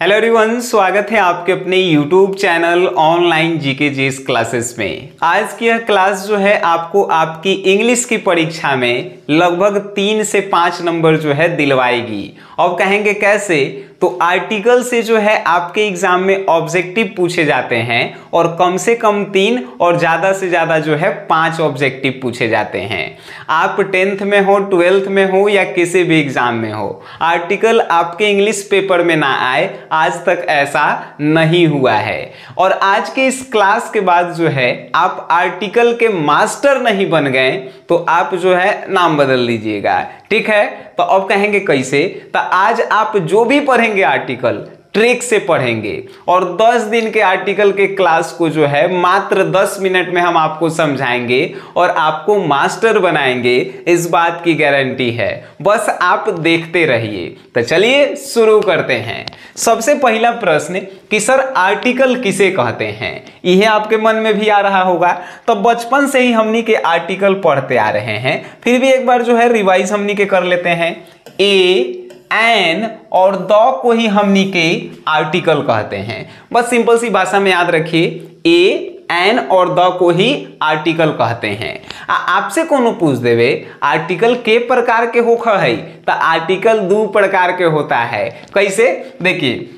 Hello everyone, स्वागत है आपके अपने YouTube channel online GK GS classes में। आज की यह क्लास जो है आपको आपकी इंग्लिश की परीक्षा में लगभग 3 से 5 नंबर जो है दिलवाएगी। अब कहेंगे कैसे, तो आर्टिकल से जो है आपके एग्जाम में ऑब्जेक्टिव पूछे जाते हैं और कम से कम 3 और ज़्यादा से ज़्यादा जो है 5 ऑब्जेक्टिव पूछे जाते हैं। आप 10th में हो, 12th में हो या किसी भी एग्जाम में हो, आर्टिकल आपके इंग्लिश पेपर में ना आए, आज तक ऐसा नहीं हुआ है। और आज के इस क्लास के बाद जो है आप आर्टिकल के मास्टर नहीं बन गए तो आप जो है नाम बदल लीजिएगा, ठीक है। तो अब कहेंगे कैसे, तो आज आप जो भी पढ़ेंगे आर्टिकल ट्रिक से पढ़ेंगे और 10 दिन के आर्टिकल के क्लास को जो है मात्र 10 मिनट में हम आपको समझाएंगे और आपको मास्टर बनाएंगे, इस बात की गारंटी है। बस आप देखते रहिए। तो चलिए शुरू करते हैं। सबसे पहला प्रश्न कि सर आर्टिकल किसे कहते हैं, यह आपके मन में भी आ रहा होगा। तो बचपन से ही हमनी के आर्टिकल पढ़ते आ रहे हैं, फिर भी एक बार जो है रिवाइज हमनी के कर लेते हैं। ए, एन और द को ही हमनी के आर्टिकल कहते हैं। बस सिंपल सी भाषा में याद रखिए, ए, एन और द को ही आर्टिकल कहते हैं। आपसे कोनो पूछ देवे आर्टिकल के प्रकार के होखा है, तो आर्टिकल 2 प्रकार के होता है। कैसे, देखिए,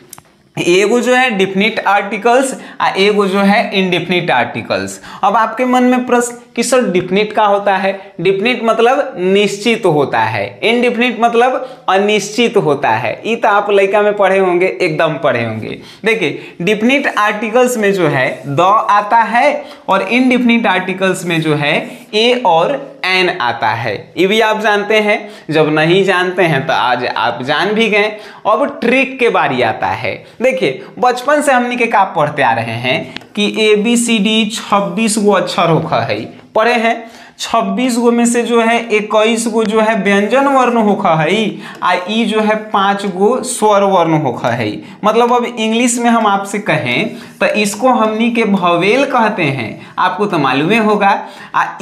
एगो जो है डिफिनिट आर्टिकल्स और एगो जो है इनडिफिनिट आर्टिकल्स। अब आपके मन में प्रश्न कि सर डिफिनिट का होता है। डिफिनिट मतलब निश्चित होता है, इनडिफिनिट मतलब अनिश्चित होता है। ये तो आप लड़का में पढ़े होंगे, एकदम पढ़े होंगे। देखिए, डिफिनिट आर्टिकल्स में जो है द आता है और इनडिफिनिट आर्टिकल्स में जो है ए और एन आता है। ये भी आप जानते हैं। जब नहीं जानते हैं तो आज आप जान भी गए। अब ट्रिक के बारी आता है। देखिए, बचपन से हमनी के का पढ़ते आ रहे हैं कि ABCD 26 गो अक्षर होखा है, पढ़े हैं। 26 गो में से जो है 21 गो जो है व्यंजन वर्ण होखा है आ ई जो है 5 गो स्वर वर्ण होखा है। मतलब अब इंग्लिश में हम आपसे कहें तो इसको हमनी के भवेल कहते हैं, आपको तो मालूम होगा।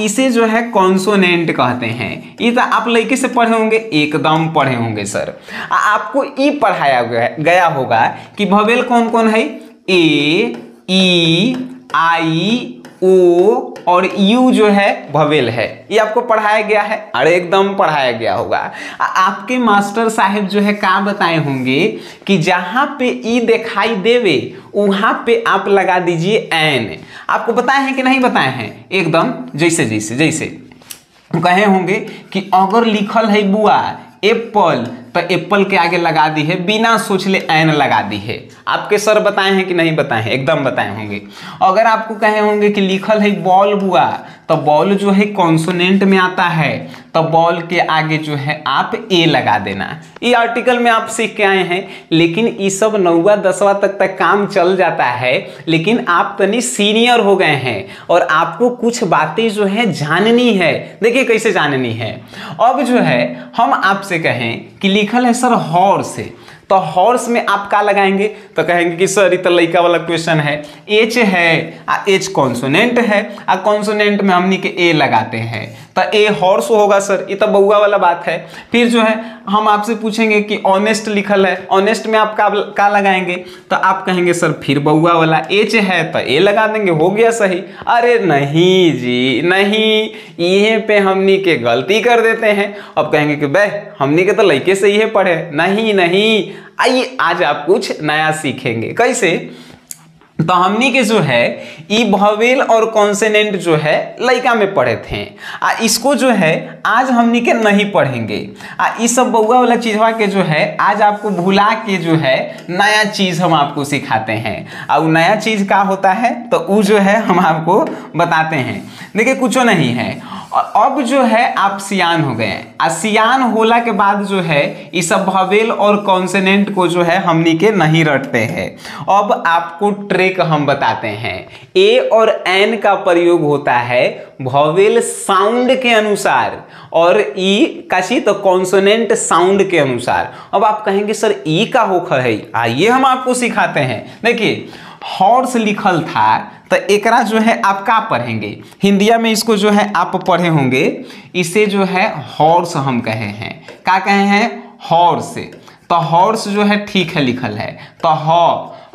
इसे जो है कॉन्सोनेंट कहते हैं। ये तो आप लड़के से पढ़े होंगे, एकदम पढ़े होंगे सर। आपको ई पढ़ाया गया होगा कि भवेल कौन कौन है। ए, ई, आई, ओ और यू जो है भवेल है, ये आपको पढ़ाया गया है। अरे एकदम पढ़ाया गया होगा। आपके मास्टर साहब जो है क्या बताए होंगे कि जहां पे ई दिखाई देवे वहां पे आप लगा दीजिए एन। आपको बताए हैं कि नहीं बताए हैं, एकदम जैसे जैसे जैसे कहे होंगे कि अगर लिखल है बुआ एप्पल, तो एप्पल के आगे लगा दी है, बिना सोचले एन लगा दी है। आपके सर बताए हैं कि नहीं बताए हैं, एकदम बताए होंगे। अगर आपको कहे होंगे कि लिखल है बॉल बुआ, तो बॉल जो है कॉन्सोनेंट में आता है, तो बॉल के आगे जो है आप ए लगा देना। ये आर्टिकल में आप सीख के आए हैं, लेकिन ये सब 9वीं 10वीं तक काम चल जाता है। लेकिन आप तनी सीनियर हो गए हैं और आपको कुछ बातें जो है जाननी है। देखिए कैसे जाननी है। अब जो है हम आपसे कहें कि लिखल है सर हॉर्स, तो हॉर्स में आप क्या लगाएंगे, तो कहेंगे कि सर ये तो लड़का वाला क्वेश्चन है। एच है, एच कॉन्सोनेंट है, कॉन्सोनेंट में हमनी के ए लगाते हैं, तो ए हॉर्स होगा सर। ये तो बउआ वाला बात है। फिर जो है हम आपसे पूछेंगे कि ऑनेस्ट लिखल है, ऑनेस्ट में आप क्या लगाएंगे, तो आप कहेंगे सर फिर बउआ वाला। एच है तो ए लगा देंगे, हो गया सही। अरे नहीं जी नहीं, ये पे हमनी के गलती कर देते हैं। अब कहेंगे कि बे हमनी के तो लड़के से ये पढ़े। नहीं नहीं, आइए आज आप कुछ नया सीखेंगे। कैसे, तो हमनी के जो है ई भवेल और कॉन्सोनेंट जो है लड़का में पढ़े थे। इसको जो है आज हमनी के नहीं पढ़ेंगे। इस सब बउआ वाला चीजवा के जो है आज आपको भुला के जो है नया चीज हम आपको सिखाते हैं। और नया चीज क्या होता है तो वो जो है हम आपको बताते हैं। देखिए कुछ नहीं है। अब जो है आप सियान हो गए। सियान होला के बाद जो है ये सब भवेल और कॉन्सोनेंट को जो है हमनी के नहीं रटते हैं। अब आपको ट्रिक हम बताते हैं। ए और एन का प्रयोग होता है भवेल साउंड के अनुसार और ई काशी तो कॉन्सोनेंट साउंड के अनुसार। अब आप कहेंगे सर ई का होखा है, आइए हम आपको सिखाते हैं। देखिए हॉर्स लिखल था तो एकरा जो है आप क्या पढ़ेंगे, हिंदिया में इसको जो है आप पढ़े होंगे, इसे जो है हॉर्स हम कहे हैं। क्या कहे हैं, हॉर्स। तो हॉर्स जो है ठीक है लिखल है, तो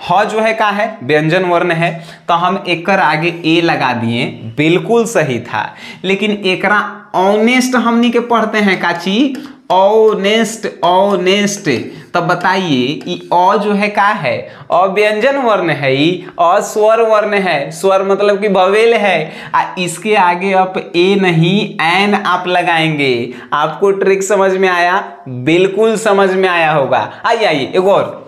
ह जो है का है व्यंजन वर्ण है, तो हम एकर आगे ए लगा दिए, बिल्कुल सही था। लेकिन एकरा ऑनेस्ट हमनी के पढ़ते हैं काची, ऑनेस्ट, ऑनेस्ट। तब बताइए ये अ जो है का है, अव्यंजन वर्ण है, अस्वर वर्ण है, स्वर मतलब कि भवेल है। इसके आगे आप ए नहीं एन आप लगाएंगे। आपको ट्रिक समझ में आया? बिल्कुल समझ में आया होगा। आइए आइए एक और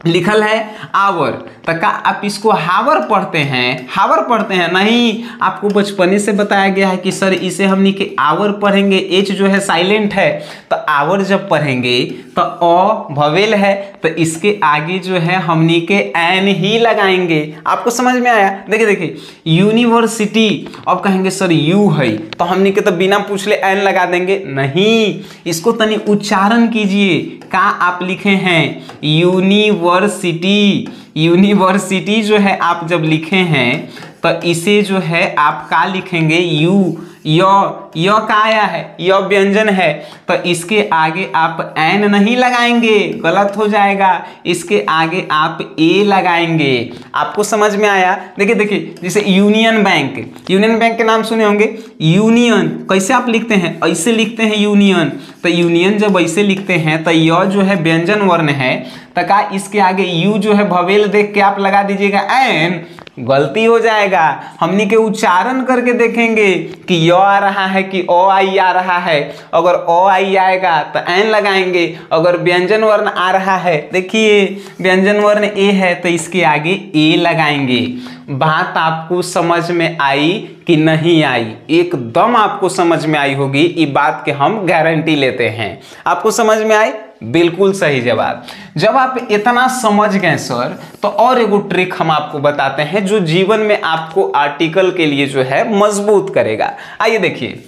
लिखल है आवर, तो का आप इसको हावर पढ़ते हैं? हावर पढ़ते हैं? नहीं, आपको बचपने से बताया गया है कि सर इसे हमनी के आवर पढ़ेंगे, एच जो है साइलेंट है, तो आवर जब पढ़ेंगे तो अ भवेल है, तो इसके आगे जो है हमनी के एन ही लगाएंगे। आपको समझ में आया? देखिए देखिए, यूनिवर्सिटी, अब कहेंगे सर यू है, तो हमनी के तो बिना पूछले एन लगा देंगे। नहीं, इसको तनी उच्चारण कीजिए। का आप लिखे हैं यूनिवर्सिटी, यूनिवर्सिटी जो है आप जब लिखे हैं तो इसे जो है आप का लिखेंगे यू, य का आया है, य व्यंजन है, तो इसके आगे आप एन नहीं लगाएंगे, गलत हो जाएगा। इसके आगे आप ए लगाएंगे। आपको समझ में आया? देखिए देखिए, जैसे यूनियन बैंक, यूनियन बैंक के नाम सुने होंगे। यूनियन कैसे आप लिखते हैं? ऐसे लिखते हैं यूनियन, तो यूनियन जब ऐसे लिखते हैं तो य जो है व्यंजन वर्ण है, तो का इसके आगे यू जो है भवेल देख के आप लगा दीजिएगा एन, गलती हो जाएगा। हमनी के उच्चारण करके देखेंगे कि य आ रहा है कि ओ आई आ रहा है। अगर ओ आई आएगा तो एन लगाएंगे। अगर व्यंजन वर्ण आ रहा है, देखिए व्यंजन वर्ण ए है, तो इसके आगे ए लगाएंगे। बात आपको समझ में आई कि नहीं आई? एकदम आपको समझ में आई होगी, ये बात के हम गारंटी लेते हैं। आपको समझ में आई? बिल्कुल सही जवाब। जब आप इतना समझ गए सर, तो और एगो ट्रिक हम आपको बताते हैं जो जीवन में आपको आर्टिकल के लिए जो है मजबूत करेगा। आइए देखिए,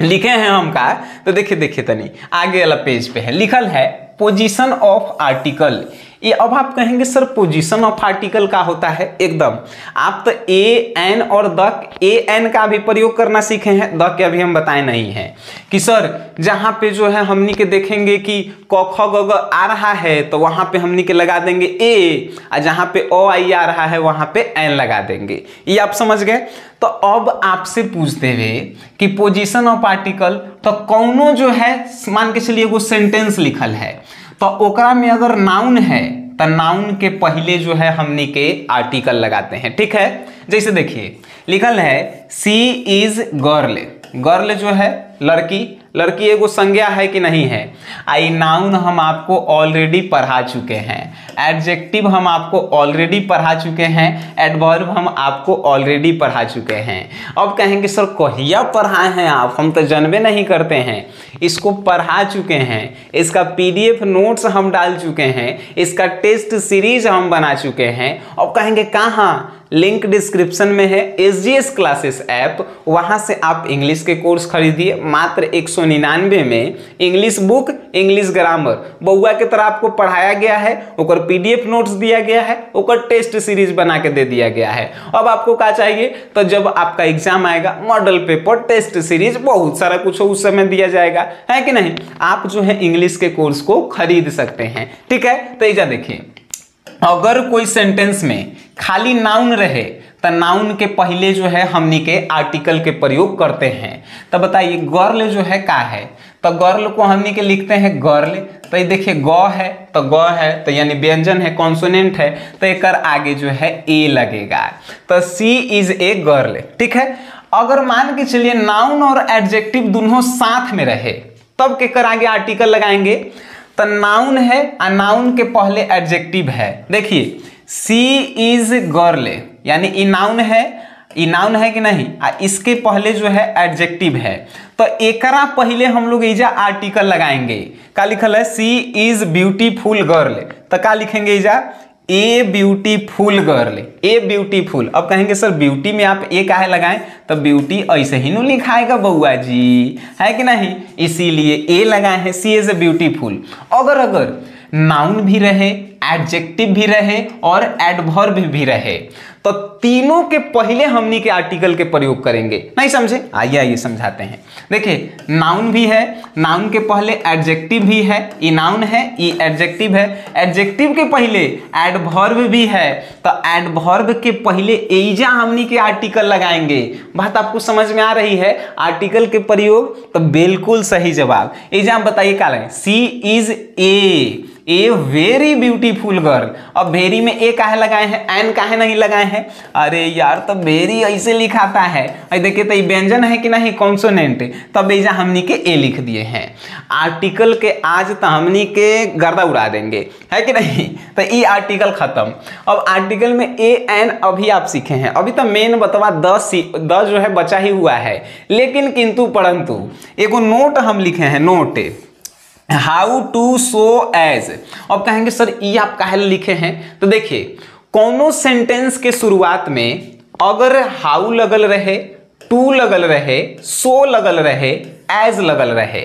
लिखे हैं हम का, तो देखिए देखिए तनी आगे वाला पेज पे है, लिखल है पोजीशन ऑफ आर्टिकल। ये अब आप कहेंगे सर पोजीशन ऑफ आर्टिकल का होता है? एकदम, आप तो ए एन और द, ए एन का भी प्रयोग करना सीखे हैं, द के अभी हम बताए नहीं हैं कि सर जहां पे जो है हमनी के देखेंगे कि क ख ग घ आ रहा है तो वहां पे हमनी के लगा देंगे ए, और जहां पे ओ आई आ रहा है वहां पे एन लगा देंगे। ये आप समझ गए? तो अब आपसे पूछते हुए कि पोजीशन ऑफ आर्टिकल, तो कौनो जो है मान के चलिए एगो सेंटेंस लिखल है, तो ओकरा में अगर नाउन है तो नाउन के पहले जो है हमनी के आर्टिकल लगाते हैं। ठीक है, जैसे देखिए लिखल है सी इज गर्ल, गर्ल जो है लड़की, लड़की एगो संज्ञा है कि नहीं है? आई नाउन हम आपको ऑलरेडी पढ़ा चुके हैं, एडजेक्टिव हम आपको ऑलरेडी पढ़ा चुके हैं, एडवर्ब हम आपको ऑलरेडी पढ़ा चुके हैं। अब कहेंगे सर कहिया पढ़ाए हैं आप, हम तो जानबे नहीं करते हैं। इसको पढ़ा चुके हैं, इसका पीडीएफ नोट्स हम डाल चुके हैं, इसका टेस्ट सीरीज हम बना चुके हैं। अब कहेंगे कहाँ? लिंक डिस्क्रिप्शन में है, SGS क्लासेस ऐप, वहां से आप इंग्लिश के कोर्स खरीदिए मात्र 199 में। इंग्लिश बुक, इंग्लिश ग्रामर बउआ के तरह आपको पढ़ाया गया है, ओकर पीडीएफ नोट्स दिया गया है, ओकर टेस्ट सीरीज बना के दे दिया गया है। अब आपको क्या चाहिए? तो जब आपका एग्जाम आएगा, मॉडल पेपर, टेस्ट सीरीज, बहुत सारा कुछ उस समय दिया जाएगा, है कि नहीं? आप जो है इंग्लिश के कोर्स को खरीद सकते हैं। ठीक है, तो इजा देखिए, अगर कोई सेंटेंस में खाली नाउन रहे तो नाउन के पहले जो है हमनी के आर्टिकल के प्रयोग करते हैं। तो बताइए गर्ल जो है का है? तो गर्ल को हमनी के लिखते हैं गर्ल, तो ये देखिए ग है तो ग है, तो यानी व्यंजन है, कॉन्सोनेंट है, तो एक आगे जो है ए लगेगा, तो सी इज ए गर्ल। ठीक है, अगर मान के चलिए नाउन और एडजेक्टिव दोनों साथ में रहे तब के कर आगे आर्टिकल लगाएंगे। तो नाउन है और नाउन के पहले एडजेक्टिव है। देखिए सी इज गर्ल, यानी ई नाउन है, ई नाउन है कि नहीं? इसके पहले जो है एडजेक्टिव है, तो एकरा पहले हम लोग इजा आर्टिकल लगाएंगे। का लिखल है? सी इज ब्यूटीफुल गर्ल, तो का लिखेंगे इजा? A beautiful girl, a beautiful. अब कहेंगे सर ब्यूटी में आप ए काहे लगाएं? तो ब्यूटी ऐसे ही नहीं लिखाएगा बउआ जी, है कि नहीं? इसीलिए ए लगाए हैं, सी इज ए ब्यूटीफुल। अगर नाउन भी रहे, एडजेक्टिव भी रहे और एडवर्ब भी रहे, तो तीनों के पहले हमनी के आर्टिकल के प्रयोग करेंगे। नहीं समझे? आइए आइए समझाते हैं। देखिए नाउन भी है, नाउन के पहले एडजेक्टिव भी है, ये नाउन है, ये एडजेक्टिव है। एडजेक्टिव के पहले एडवर्ब भी है, तो एडवर्ब के पहले एजा हमनी के आर्टिकल लगाएंगे। बात आपको समझ में आ रही है? आर्टिकल के प्रयोग, तो बिल्कुल सही जवाब। एजा बताइए क्या है? She is a very beautiful girl. अब वेरी में ए काहे लगाए हैं, एन काहे नहीं लगाए हैं? अरे यार तो वेरी ऐसे लिखाता है, देखिए तो ये व्यंजन है कि नहीं, कॉन्सोनेंट, तब एजा हमनी के ए लिख दिए हैं। आर्टिकल के आज तो हमनी के गर्दा उड़ा देंगे, है कि नहीं? तो ये आर्टिकल खत्म। अब आर्टिकल में ए एन अभी आप सीखे हैं, अभी तो मेन बतवा 10 जो है बचा ही हुआ है। लेकिन किंतु परंतु एक नोट हम लिखे हैं, note how to show as. अब कहेंगे सर ये आप काहे लिखे हैं? तो देखिए कोनो सेंटेंस के शुरुआत में अगर हाउ लगल रहे, टू लगल रहे, सो लगल रहे, एज लगल रहे,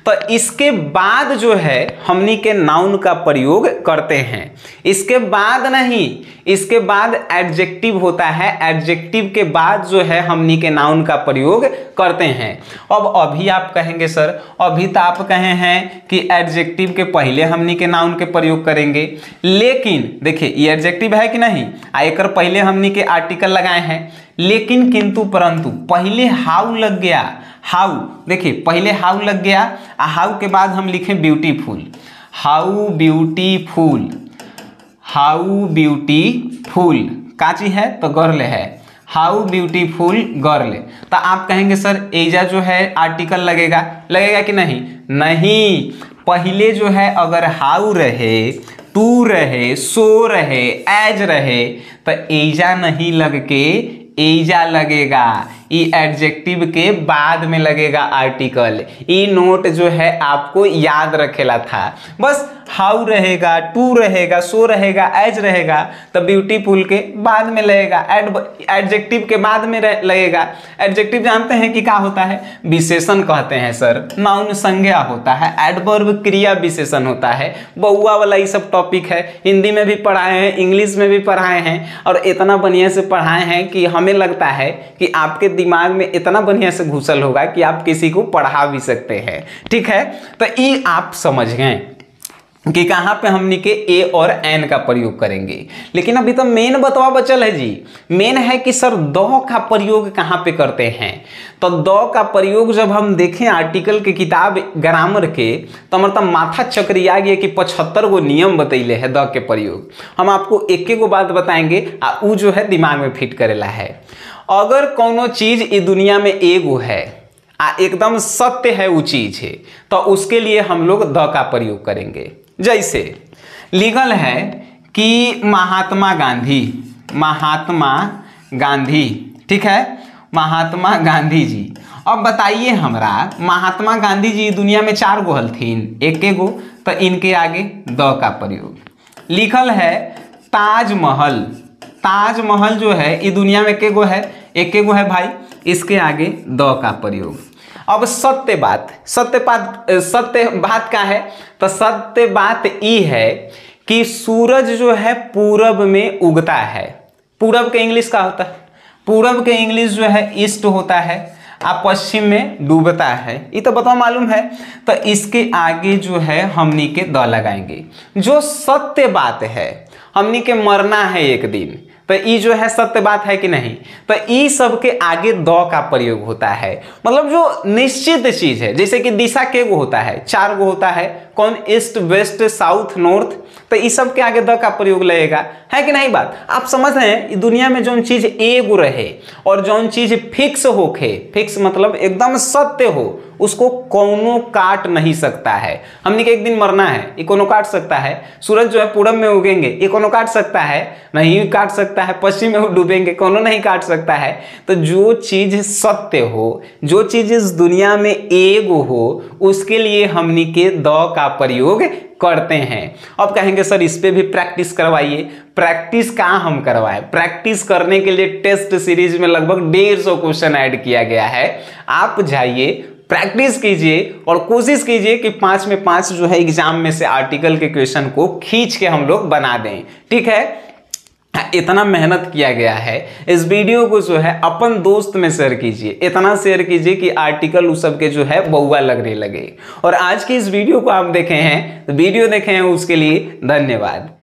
तो इसके बाद जो है हमनी के नाउन का प्रयोग करते हैं। इसके बाद नहीं, इसके बाद एडजेक्टिव होता है, एडजेक्टिव के बाद जो है हमनी के नाउन का प्रयोग करते हैं। अब अभी आप कहेंगे सर, अभी तो आप कहे हैं कि एडजेक्टिव के पहले हमनी के नाउन के प्रयोग करेंगे, लेकिन देखिए ये एडजेक्टिव है कि नहीं, आकर पहले हमनी के आर्टिकल लगाए हैं, लेकिन किंतु परंतु पहले हाउ लग गया। हाउ देखिए पहले हाउ लग गया, हाउ के बाद हम लिखें beautiful, how beautiful, how beautiful काची है तो गर्ल है, हाउ ब्यूटीफुल गर्ल। तो आप कहेंगे सर एजा जो है आर्टिकल लगेगा, लगेगा कि नहीं? नहीं, पहले जो है अगर हाउ रहे, टू रहे, सो रहे, एज रहे, तो एजा नहीं लग के एजा लगेगा। ई एडजेक्टिव के बाद में लगेगा आर्टिकल। ई नोट जो है आपको याद रखेला था। बस हाउ रहेगा, टू रहेगा, सो रहेगा, एज रहेगा, तो ब्यूटीफुल के बाद में लगेगा, एडजेक्टिव के बाद में लगेगा। एडजेक्टिव जानते हैं कि क्या होता है? विशेषण कहते हैं सर, नाउन संज्ञा होता है, एडवर्ब क्रिया विशेषण होता है। बउआ वाला ये सब टॉपिक है, हिंदी में भी पढ़ाए हैं, इंग्लिश में भी पढ़ाए हैं, और इतना बढ़िया से पढ़ाए हैं कि हमें लगता है कि आपके दिमाग में इतना बढ़िया से घुसल होगा कि आप किसी को पढ़ा भी सकते हैं। ठीक है, तो ये आप समझ गए कि कहाँ पे हमनी के ए और एन का प्रयोग करेंगे। लेकिन अभी तो मेन बतवा बचल है जी, मेन है कि सर दो का प्रयोग कहाँ पे करते हैं। तो दो का प्रयोग जब हम देखें आर्टिकल के किताब ग्रामर के, तो हमारा माथा चकरिया गया कि 75 गो नियम बतैले है द के प्रयोग। हम आपको एक गो बात बताएंगे, उ जो है दिमाग में फिट करेला है। अगर कोनो चीज इस दुनिया में एगो है, एकदम सत्य है वो चीज है, तो उसके लिए हम लोग द का प्रयोग करेंगे। जैसे लीगल है कि महात्मा गांधी, महात्मा गांधी, ठीक है, महात्मा गांधी जी। अब बताइए हमरा, महात्मा गांधी जी दुनिया में 4 गो हलथिन, एक गो, तो इनके आगे द का प्रयोग। लिखल है ताजमहल, ताजमहल जो है ये दुनिया में के गो है, एक गो है भाई, इसके आगे द का प्रयोग। अब सत्य बात, सत्य बात क्या है? तो सत्य बात ये है कि सूरज जो है पूरब में उगता है। पूरब के इंग्लिश क्या होता है? पूरब के इंग्लिश जो है ईस्ट होता है, आप पश्चिम में डूबता है, ये तो बताओ मालूम है। तो इसके आगे जो है हमनी के द लगाएंगे। जो सत्य बात है, हमनी के मरना है एक दिन, तो ये जो है सत्य बात है कि नहीं, तो ये सब के आगे द का प्रयोग होता है। मतलब जो निश्चित चीज है, जैसे कि दिशा के गो होता है, 4 गो होता है, कौन? ईस्ट, वेस्ट, साउथ, नॉर्थ, तो इस सब के आगे द का प्रयोग लगेगा, है कि नहीं? बात आप समझ रहे हैं? दुनिया में जो चीज एगो रहे और जो चीज फिक्स होके, फिक्स मतलब एकदम सत्य हो, उसको कोनो काट नहीं सकता है। हमने के एक दिन मरना है, ये कोनो काट सकता है? सूरज जो है पूरब में उगेंगे, ये कोनो काट सकता है? नहीं काट सकता है। पश्चिम में डूबेंगे, कोनो नहीं काट सकता है। तो जो चीज सत्य हो, जो चीज इस दुनिया में एगो हो, उसके लिए हमनी के द का प्रयोग करते हैं। अब कहेंगे सर इस पे भी प्रैक्टिस करवाइए। प्रैक्टिस कहाँ हम करवाएं? प्रैक्टिस करने के लिए टेस्ट सीरीज में लगभग 150 क्वेश्चन ऐड किया गया है। आप जाइए, प्रैक्टिस कीजिए और कोशिश कीजिए कि 5 में 5 जो है एग्जाम में से आर्टिकल के क्वेश्चन को खींच के हम लोग बना दें। ठीक है, इतना मेहनत किया गया है, इस वीडियो को जो है अपन दोस्त में शेयर कीजिए, इतना शेयर कीजिए कि आर्टिकल उस सब के जो है बउआ लगने लगे। और आज की इस वीडियो को आप देखे हैं, वीडियो देखे हैं, उसके लिए धन्यवाद।